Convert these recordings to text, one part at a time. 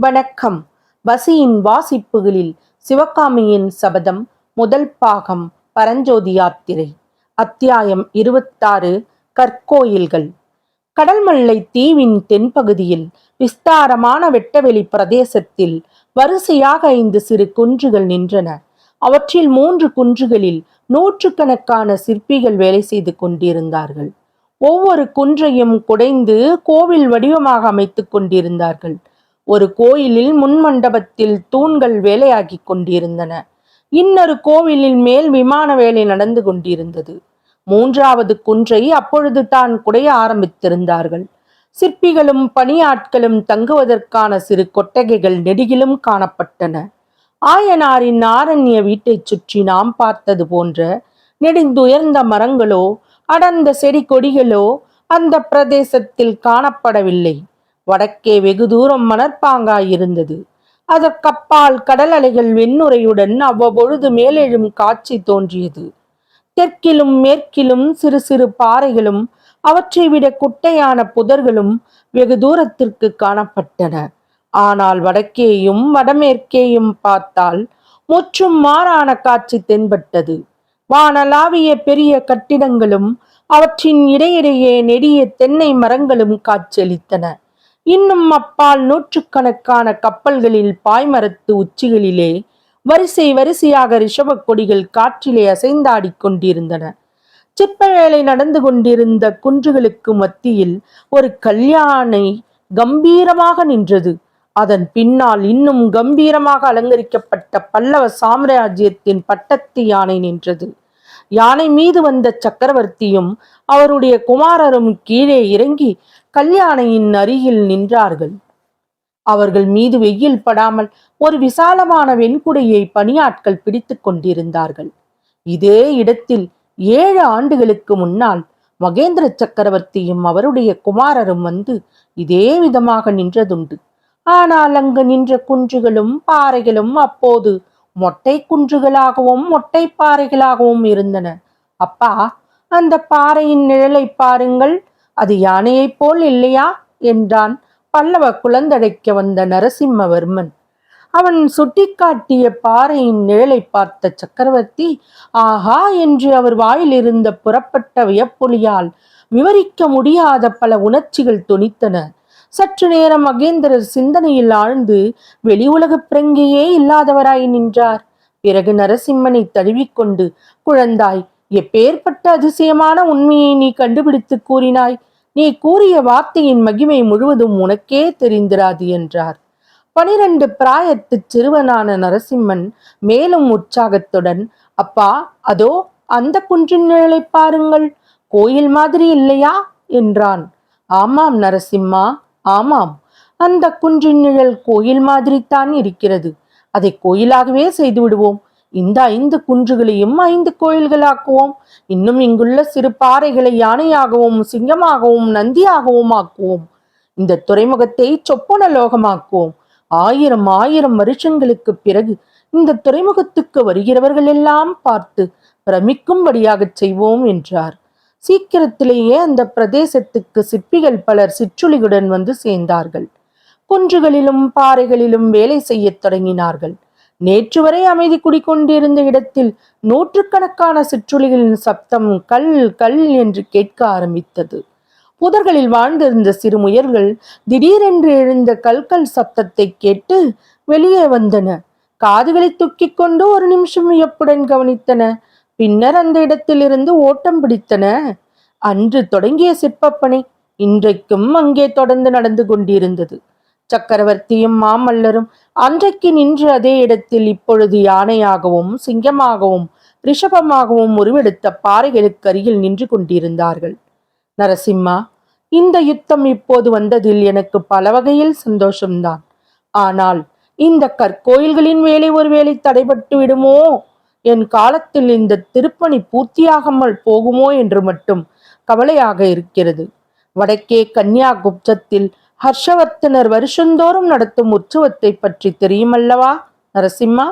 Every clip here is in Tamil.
வணக்கம். வசியின் வாசிப்புகளில் சிவகாமியின் சபதம் முதல் பாகம் பரஞ்சோதி யாத்திரை. அத்தியாயம் 26. கற்கோயில்கள். கடல்மல்லை தீவின் தென்பகுதியில் விஸ்தாரமான வெட்டவெளி பிரதேசத்தில் வரிசையாக 5 சிறு குன்றுகள் நின்றன. அவற்றில் 3 குன்றுகளில் நூற்றுக்கணக்கான சிற்பிகள் வேலை செய்து கொண்டிருந்தார்கள். ஒவ்வொரு குன்றையும் குடைந்து கோவில் வடிவமாக அமைத்துக் கொண்டிருந்தார்கள். ஒரு கோயிலில் முன்மண்டபத்தில் தூண்கள் வேலையாகி கொண்டிருந்தன. இன்னொரு கோவிலில் மேல் விமான வேலை நடந்து கொண்டிருந்தது. 3வது குன்றை அப்பொழுது தான் குடைய ஆரம்பித்திருந்தார்கள். சிற்பிகளும் பணியாட்களும் தங்குவதற்கான சிறு கொட்டகைகள் நெடுகிலும் காணப்பட்டன. ஆயனாரின் ஆரண்ய வீட்டை சுற்றி நாம் பார்த்தது போன்ற நெடுந்துயர்ந்த மரங்களோ அடர்ந்த செடி கொடிகளோ அந்த பிரதேசத்தில் காணப்படவில்லை. வடக்கே வெகு தூரம் மணற்பாங்காயிருந்தது. அதற்கப்பால் கடல் அலைகள் வெண்ணுரையுடன் அவ்வப்பொழுது மேலெழும் காட்சி தோன்றியது. தெற்கிலும் மேற்கிலும் சிறு சிறு பாறைகளும் அவற்றை விட குட்டையான புதர்களும் வெகு தூரத்திற்கு காணப்பட்டன. ஆனால் வடக்கேயும் வடமேற்கேயும் பார்த்தால் முற்றும் மாறான காட்சி தென்பட்டது. வானளாவிய பெரிய கட்டிடங்களும் அவற்றின் இடையிடையே நெடிய தென்னை மரங்களும் காட்சியளித்தன. இன்னும் அப்பால் நூற்றுக்கணக்கான கப்பல்களில் பாய்மரத்து உச்சிகளிலே வரிசை வரிசையாக ரிஷப கொடிகள் காற்றிலே அசைந்தாடி கொண்டிருந்தன. சிற்ப வேலை நடந்து கொண்டிருந்த குன்றுகளுக்கு மத்தியில் ஒரு கல்யாணை கம்பீரமாக நின்றது. அதன் பின்னால் இன்னும் கம்பீரமாக அலங்கரிக்கப்பட்ட பல்லவ சாம்ராஜ்யத்தின் பட்டத்து யானை நின்றது. யானை மீது வந்த சக்கரவர்த்தியும் அவருடைய குமாரரும் கீழே இறங்கி கல்யாணையின் அருகில் நின்றார்கள். அவர்கள் மீது வெயில் படாமல் ஒரு விசாலமான வெண்குடையை பணியாட்கள் பிடித்து கொண்டிருந்தார்கள். இதே இடத்தில் 7 ஆண்டுகளுக்கு முன்னால் மகேந்திர சக்கரவர்த்தியும் அவருடைய குமாரரும் வந்து இதே விதமாக நின்றதுண்டு. ஆனால் அங்கு நின்ற குன்றுகளும் பாறைகளும் அப்போது மொட்டை குன்றுகளாகவும் மொட்டை பாறைகளாகவும் இருந்தன. அப்பா, அந்த பாறையின் நிழலை பாருங்கள், அது யானையைப் போல் இல்லையா என்றான் பல்லவ குழந்தடைக்க வந்த நரசிம்மவர்மன். அவன் சுட்டிக்காட்டிய பாறையின் நிழலை பார்த்த சக்கரவர்த்தி ஆஹா என்று அவர் வாயிலிருந்த புறப்பட்ட வியப்பொலியால் விவரிக்க முடியாத பல உணர்ச்சிகள் தொனித்தன. சற்று நேரம் மகேந்திரர் சிந்தனையில் ஆழ்ந்து வெளி உலக பிரங்கையே இல்லாதவராய் நின்றார். பிறகு நரசிம்மனை தழுவிக்கொண்டு, குழந்தாய், எப்பேற்பட்ட அதிசயமான உண்மையை நீ கண்டுபிடித்து கூறினாய். நீ கூறிய வார்த்தையின் மகிமை முழுவதும் உனக்கே தெரிந்திராது என்றார். 12 பிராயத்து சிறுவனான நரசிம்மன் மேலும் உற்சாகத்துடன், அப்பா, அதோ அந்த குன்றின் நிழலை பாருங்கள், கோயில் மாதிரி இல்லையா என்றான். ஆமாம் நரசிம்மா, ஆமாம், அந்த குன்றின் நிழல் கோயில் மாதிரித்தான் இருக்கிறது. அதை கோயிலாகவே செய்து விடுவோம். இந்த 5 குன்றுகளையும் 5 கோயில்களாக்குவோம். இன்னும் இங்குள்ள சிறு பாறைகளை யானையாகவும் சிங்கமாகவும் நந்தியாகவும் ஆக்குவோம். இந்த துறைமுகத்தை சொப்பன லோகமாக்குவோம். 1000 வருஷங்களுக்கு பிறகு இந்த துறைமுகத்துக்கு வருகிறவர்கள் எல்லாம் பார்த்து பிரமிக்கும்படியாக செய்வோம் என்றார். சீக்கிரத்திலேயே அந்த பிரதேசத்துக்கு சிற்பிகள் பலர் சிற்றுளிகளுடன் வந்து சேர்ந்தார்கள். குன்றுகளிலும் பாறைகளிலும் வேலை செய்யத் தொடங்கினார்கள். நேற்று வரை அமைதி குடிக்கொண்டிருந்த இடத்தில் நூற்றுக்கணக்கான சிற்றுளிகளின் சப்தம் கல் கல் என்று கேட்க ஆரம்பித்தது. புதர்களில் வாழ்ந்திருந்த சிறு முயல்கள் திடீரென்று எழுந்த கல்கல் சப்தத்தை கேட்டு வெளியே வந்தன. காதுகளை தூக்கிக் கொண்டு ஒரு நிமிஷம் வியப்புடன் கவனித்தன. பின்னர் அந்த இடத்திலிருந்து ஓட்டம் பிடித்தன. அன்று தொடங்கிய சிற்பப்பணி இன்றைக்கும் அங்கே தொடர்ந்து நடந்து கொண்டிருந்தது. சக்கரவர்த்தியும் மாமல்லரும் அன்றைக்கு நின்று அதே இடத்தில் இப்பொழுது யானையாகவும் சிங்கமாகவும் ரிஷபமாகவும் உருவெடுத்த பாறைகளுக்கு அருகில் நின்று கொண்டிருந்தார்கள். நரசிம்மா, இந்த யுத்தம் இப்போது வந்ததில் எனக்கு பல வகையில் சந்தோஷம்தான். ஆனால் இந்த கற்கோயில்களின் வேலை ஒருவேளை தடைபட்டு விடுமோ, என் காலத்தில் இந்த திருப்பணி பூர்த்தியாகாமல் போகுமோ என்று மட்டும் கவலையாக இருக்கிறது. வடக்கே கன்னியாகுப்தத்தில் ஹர்ஷவர்த்தனர் வருஷந்தோறும் நடத்தும் உற்சவத்தை பற்றி தெரியுமல்லவா நரசிம்மா?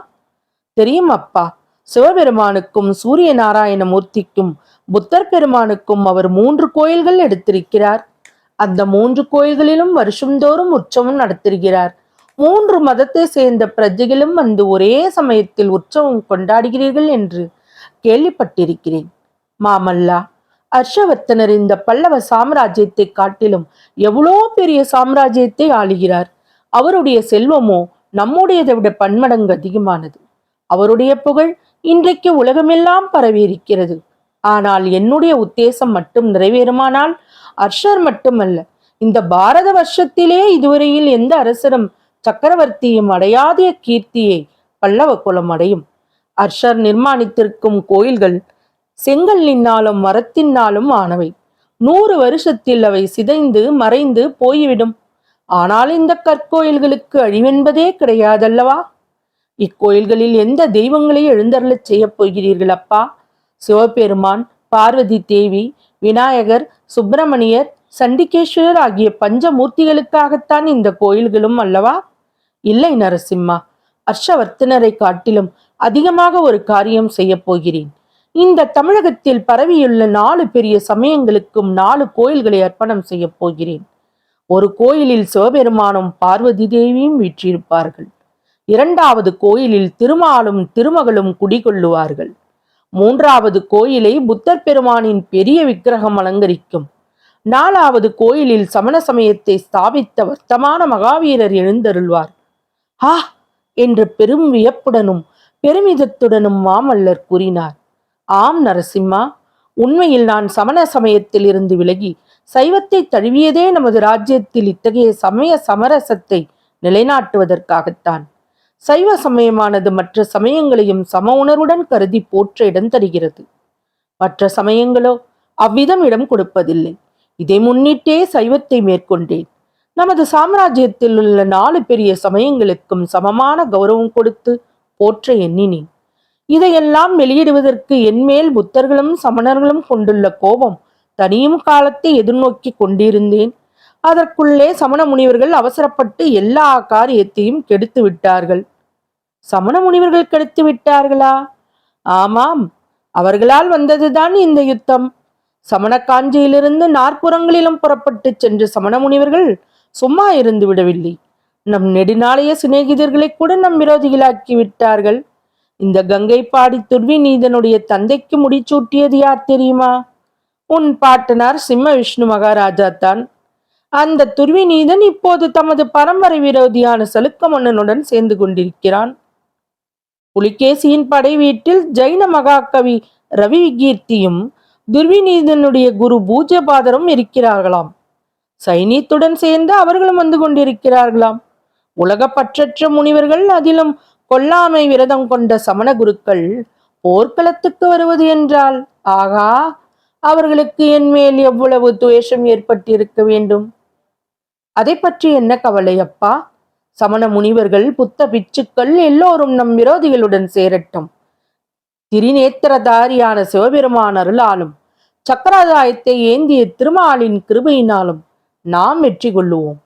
தெரியும் அப்பா. சிவபெருமானுக்கும் சூரிய நாராயண மூர்த்திக்கும் புத்தர் பெருமானுக்கும் அவர் 3 கோயில்கள் எடுத்திருக்கிறார். அந்த 3 கோயில்களிலும் வருஷந்தோறும் உற்சவம் நடத்துகிறார். 3 மதத்தை சேர்ந்த பிரஜைகளும் வந்து ஒரே சமயத்தில் உற்சவம் கொண்டாடுகிறீர்கள் என்று கேள்விப்பட்டிருக்கிறேன். மாமல்லா, ஹர்ஷவர்த்தனர் இந்த பல்லவ சாம்ராஜ்யத்தை காட்டிலும் எவ்வளோ பெரிய சாம்ராஜ்யத்தை ஆளுகிறார். அவருடைய செல்வமோ நம்முடையதை விட பன்மடங்கு அதிகமானது. அவருடைய புகழ் இன்றைக்கு உலகமெல்லாம் பரவி இருக்கிறது. ஆனால் என்னுடைய உத்தேசம் மட்டும் நிறைவேறுமானால் ஹர்ஷர் மட்டுமல்ல, இந்த பாரத வருஷத்திலே இதுவரையில் எந்த அரசரும் சக்கரவர்த்தியும் அடையாத கீர்த்தியை பல்லவ குலம் அடையும். ஹர்ஷர் நிர்மாணித்திருக்கும் கோயில்கள் செங்கல்லினாலும் மரத்தினாலும் ஆனவை. 100 வருஷத்தில் அவை சிதைந்து மறைந்து போய்விடும். ஆனால் இந்த கற்கோயில்களுக்கு அழிவென்பதே கிடையாதல்லவா? இக்கோயில்களில் எந்த தெய்வங்களை எழுந்தருளச் செய்யப் போகிறீர்கள் அப்பா? சிவபெருமான், பார்வதி தேவி, விநாயகர், சுப்பிரமணியர், சண்டிகேஸ்வரர் ஆகிய பஞ்சமூர்த்திகளுக்காகத்தான் இந்த கோயில்களும் அல்லவா? இல்லை நரசிம்மா, ஹர்ஷவர்த்தனரை காட்டிலும் அதிகமாக ஒரு காரியம் செய்ய போகிறேன். இந்த தமிழகத்தில் பரவியுள்ள 4 பெரிய சமயங்களுக்கும் 4 கோயில்களை அர்ப்பணம் செய்ய போகிறேன். ஒரு கோயிலில் சிவபெருமானும் பார்வதி தேவியும் வீற்றிருப்பார்கள். 2வது கோயிலில் திருமாலும் திருமகளும் குடிகொள்ளுவார்கள். 3வது கோயிலை புத்தர் பெருமானின் பெரிய விக்கிரகம் அலங்கரிக்கும். 4வது கோயிலில் சமண சமயத்தை ஸ்தாபித்த வர்த்தமான மகாவீரர் எழுந்தருள்வார். ஆ என்று பெரும் வியப்புடனும் பெருமிதத்துடனும் மாமல்லர் கூறினார். ஆம் நரசிம்மா, உண்மையில் நான் சமண சமயத்தில் இருந்து விலகி சைவத்தை தழுவியதே நமது ராஜ்யத்தில் இத்தகைய சமய சமரசத்தை நிலைநாட்டுவதற்காகத்தான். சைவ சமயமானது மற்ற சமயங்களையும் சம உணர்வுடன் கருதி போற்ற இடம் தருகிறது. மற்ற சமயங்களோ அவ்விதம் இடம் கொடுப்பதில்லை. இதை முன்னிட்டே சைவத்தை மேற்கொண்டேன். நமது சாம்ராஜ்யத்தில் உள்ள 4 பெரிய சமயங்களுக்கும் சமமான கௌரவம் கொடுத்து போற்ற எண்ணினேன். இதையெல்லாம் வெளியிடுவதற்கு என்மேல் புத்தர்களும் சமணர்களும் கொண்டுள்ள கோபம் தனியும் காலத்தை எதிர்நோக்கி கொண்டிருந்தேன். அதற்குள்ளே சமண முனிவர்கள் அவசரப்பட்டு எல்லா காரியத்தையும் கெடுத்து விட்டார்கள். சமண முனிவர்கள் கெடுத்து விட்டார்களா? ஆமாம், அவர்களால் வந்ததுதான் இந்த யுத்தம். சமண காஞ்சியிலிருந்து 4 புறப்பட்டு சென்ற சமண முனிவர்கள் சும்மா இருந்து விடவில்லை. நம் நெடுநாளைய சிநேகிதர்களை கூட நம் விரோதிகளாக்கி விட்டார்கள். இந்த கங்கை பாடி துர்விநீதனுடைய தந்தைக்கு முடிச்சூட்டியது யார் தெரியுமா? உன் பாட்டனார் சிம்ம விஷ்ணு மகாராஜா தான். அந்த துர்விநீதன் இப்போது தமது பரம்பரை விரோதியான சலுக்க மன்னனுடன் சேர்ந்து கொண்டிருக்கிறான். புலிகேசியின் படை வீட்டில் ஜைன மகாகவி ரவி கீர்த்தியும் துர்விநீதனுடைய குரு பூஜ்யபாதரும் இருக்கிறார்களாம். சைனியத்துடன் சேர்ந்து அவர்களும் வந்து கொண்டிருக்கிறார்களாம். உலக பற்றற்ற முனிவர்கள், அதிலும் கொல்லாமை விரதம் கொண்ட சமண குருக்கள் போர்க்களத்துக்கு வருவது என்றால் ஆகா, அவர்களுக்கு என் மேல் எவ்வளவு துவேஷம் ஏற்பட்டிருக்க வேண்டும். அதை பற்றி என்ன கவலை அப்பா? சமண முனிவர்கள், புத்த பிச்சுக்கள் எல்லோரும் நம் விரோதிகளுடன் சேரட்டும். திரிநேத்திரதாரியான சிவபெருமான் அருளாலும் சக்கராதாயத்தை ஏந்திய திருமாலின் கிருபையினாலும் நாம் வெற்றி கொள்ளுவோம்.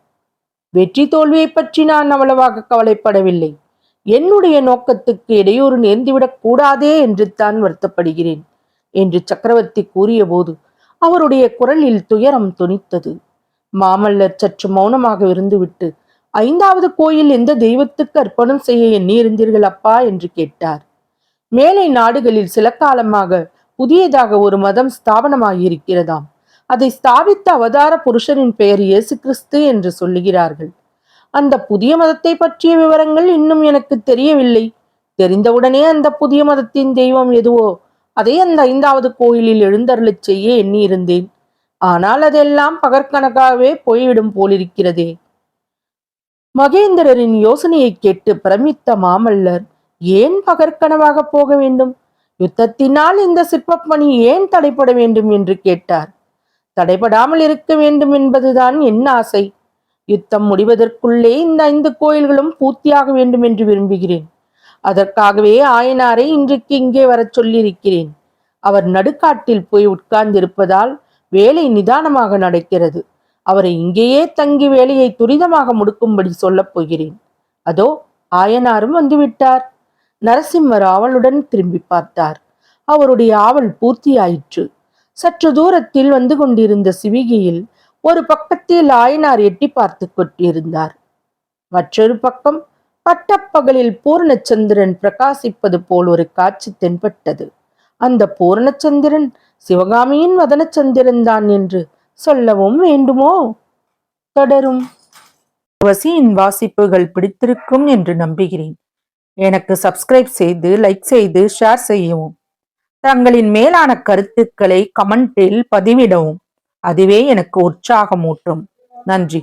வெற்றி தோல்வியை பற்றி நான் அவ்வளவாக கவலைப்படவில்லை. என்னுடைய நோக்கத்துக்கு இடையூறு நேர்ந்துவிடக் கூடாதே என்று தான் வருத்தப்படுகிறேன் என்று சக்கரவர்த்தி கூறிய போது அவருடைய குரலில் துயரம் தொனித்தது. மாமல்லர் சற்று மௌனமாக இருந்துவிட்டு, 5வது கோயில் எந்த தெய்வத்துக்கு அர்ப்பணம் செய்ய எண்ணியிருந்தீர்கள் அப்பா என்று கேட்டார். மேலை நாடுகளில் சில காலமாக புதியதாக ஒரு மதம் ஸ்தாபனமாகியிருக்கிறதாம். அதை ஸ்தாபித்த அவதார புருஷரின் பெயர் இயேசு கிறிஸ்து என்று சொல்லுகிறார்கள். அந்த புதிய மதத்தை பற்றிய விவரங்கள் இன்னும் எனக்கு தெரியவில்லை. தெரிந்தவுடனே அந்த புதிய மதத்தின் தெய்வம் எதுவோ அதை அந்த 5வது கோயிலில் எழுந்தருளச் செய்ய எண்ணியிருந்தேன். ஆனால் அதெல்லாம் பகற்கணக்காகவே போய்விடும் போலிருக்கிறதே. மகேந்திரரின் யோசனையை கேட்டு பிரமித்த மாமல்லர், ஏன் பகற்கனவாக போக வேண்டும்? யுத்தத்தினால் இந்த சிற்பப்பணி ஏன் தடைபட வேண்டும் என்று கேட்டார். தடைபடாமல் இருக்க வேண்டும் என்பதுதான் என் ஆசை. யுத்தம் முடிவதற்குள்ளே இந்த 5 கோயில்களும் பூர்த்தியாக வேண்டும் என்று விரும்புகிறேன். அதற்காகவே ஆயனாரை இன்றைக்கு இங்கே வரச் சொல்லியிருக்கிறேன். அவர் நடுக்காட்டில் போய் உட்கார்ந்திருப்பதால் வேலை நிதானமாக நடக்கிறது. அவரை இங்கேயே தங்கி வேலையை துரிதமாக முடுக்கும்படி சொல்லப் போகிறேன். அதோ ஆயனாரும் வந்துவிட்டார். நரசிம்மர் ஆவலுடன் திரும்பி பார்த்தார். அவருடைய ஆவல் பூர்த்தியாயிற்று. சற்று தூரத்தில் வந்து கொண்டிருந்த சிவிகையில் ஒரு பக்கத்தில் ஆயனார் எட்டி பார்த்து கொண்டிருந்தார். மற்றொரு பக்கம் பட்டப்பகலில் பூர்ணச்சந்திரன் பிரகாசிப்பது போல் ஒரு காட்சி தென்பட்டது. அந்த பூர்ணச்சந்திரன் சிவகாமியின் வதனச்சந்திரன் தான் என்று சொல்லவும் வேண்டுமோ? தொடரும். வசியின் வாசிப்புகள் பிடித்திருக்கும் என்று நம்புகிறேன். எனக்கு சப்ஸ்கிரைப் செய்து, லைக் செய்து, ஷேர் செய்யவும். தங்களின் மேலான கருத்துக்களை கமெண்டில் பதிவிடவும். அதுவே எனக்கு உற்சாகமூட்டும். நன்றி.